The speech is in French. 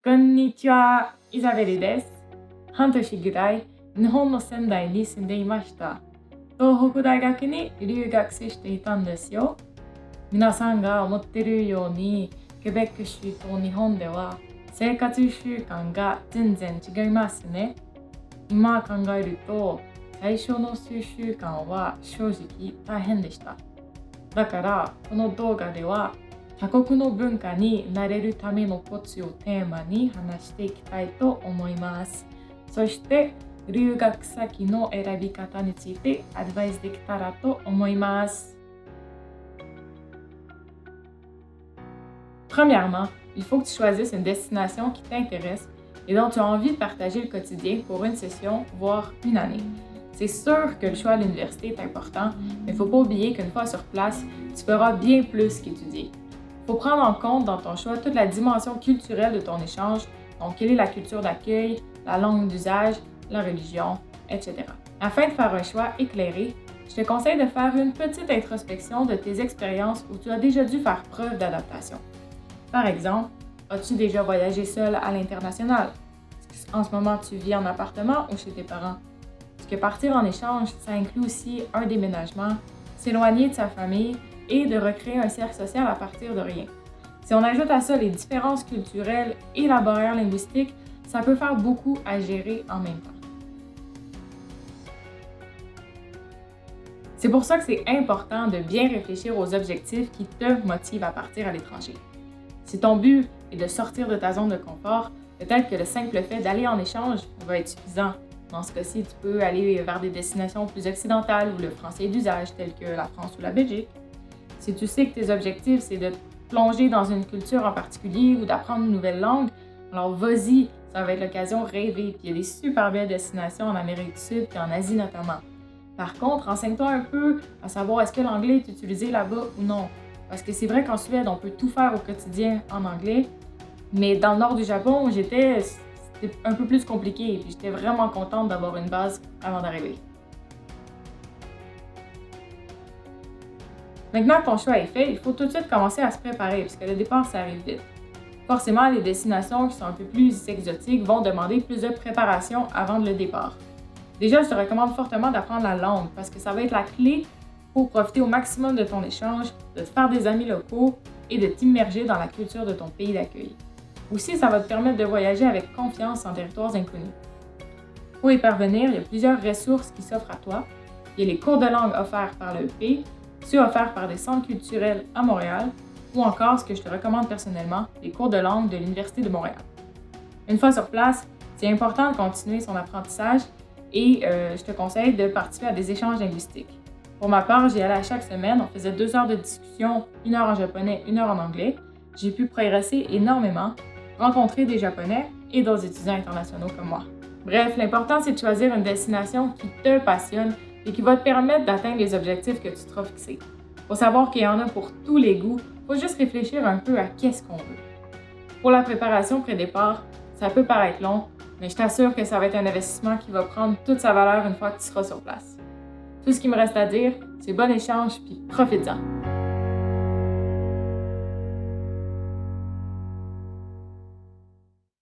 こんにちは、イザベルです。半年ぐらい日本の仙台に住んでいました。東北大学に留学していたんですよ。皆さんが思っているように、ケベック州と日本では生活習慣が全然違いますね。今考えると、最初の数週間は正直大変でした。だから、この動画では他国の文化に慣れるためのコツをテーマに話していきたいと思います。そして、留学先の選び方についてアドバイスできたらと思います。Premièrement, il faut que tu choisisses une destination qui t'intéresse et dont tu as envie de partager le quotidien pour une session, voire une année. C'est sûr que le choix à l'université est important, mais il ne faut pas oublier qu'une fois sur place, tu feras bien plus qu'étudier. Il faut prendre en compte dans ton choix toute la dimension culturelle de ton échange, donc quelle est la culture d'accueil, la langue d'usage, la religion, etc. Afin de faire un choix éclairé, je te conseille de faire une petite introspection de tes expériences où tu as déjà dû faire preuve d'adaptation. Par exemple, as-tu déjà voyagé seul à l'international? Est-ce qu'en ce moment tu vis en appartement ou chez tes parents? Est-ce que partir en échange, ça inclut aussi un déménagement, s'éloigner de sa famille et de recréer un cercle social à partir de rien? Si on ajoute à ça les différences culturelles et la barrière linguistique, ça peut faire beaucoup à gérer en même temps. C'est pour ça que c'est important de bien réfléchir aux objectifs qui te motivent à partir à l'étranger. Si ton but est de sortir de ta zone de confort, peut-être que le simple fait d'aller en échange va être suffisant. Dans ce cas-ci, tu peux aller vers des destinations plus occidentales où le français est d'usage, telles que la France ou la Belgique. Si tu sais que tes objectifs, c'est de te plonger dans une culture en particulier ou d'apprendre une nouvelle langue, alors vas-y, ça va être l'occasion rêvée. Puis il y a des super belles destinations en Amérique du Sud et en Asie notamment. Par contre, renseigne-toi un peu à savoir est-ce que l'anglais est utilisé là-bas ou non. Parce que c'est vrai qu'en Suède, on peut tout faire au quotidien en anglais, mais dans le nord du Japon où c'était un peu plus compliqué et puis j'étais vraiment contente d'avoir une base avant d'arriver. Maintenant que ton choix est fait, il faut tout de suite commencer à se préparer puisque le départ, ça arrive vite. Forcément, les destinations qui sont un peu plus exotiques vont demander plus de préparation avant le départ. Déjà, je te recommande fortement d'apprendre la langue parce que ça va être la clé pour profiter au maximum de ton échange, de te faire des amis locaux et de t'immerger dans la culture de ton pays d'accueil. Aussi, ça va te permettre de voyager avec confiance en territoires inconnus. Pour y parvenir, il y a plusieurs ressources qui s'offrent à toi. Il y a les cours de langue offerts par l'EP, ceux offerts par des centres culturels à Montréal, ou encore, ce que je te recommande personnellement, les cours de langue de l'Université de Montréal. Une fois sur place, c'est important de continuer son apprentissage et je te conseille de participer à des échanges linguistiques. Pour ma part, j'y allais à chaque semaine, on faisait 2 heures de discussion, 1 heure en japonais, 1 heure en anglais. J'ai pu progresser énormément, rencontrer des Japonais et d'autres étudiants internationaux comme moi. Bref, l'important c'est de choisir une destination qui te passionne et qui va te permettre d'atteindre les objectifs que tu te seras fixés. Pour savoir qu'il y en a pour tous les goûts, il faut juste réfléchir un peu à qu'est-ce qu'on veut. Pour la préparation pré-départ, ça peut paraître long, mais je t'assure que ça va être un investissement qui va prendre toute sa valeur une fois que tu seras sur place. Tout ce qui me reste à dire, c'est bon échange puis profite-en!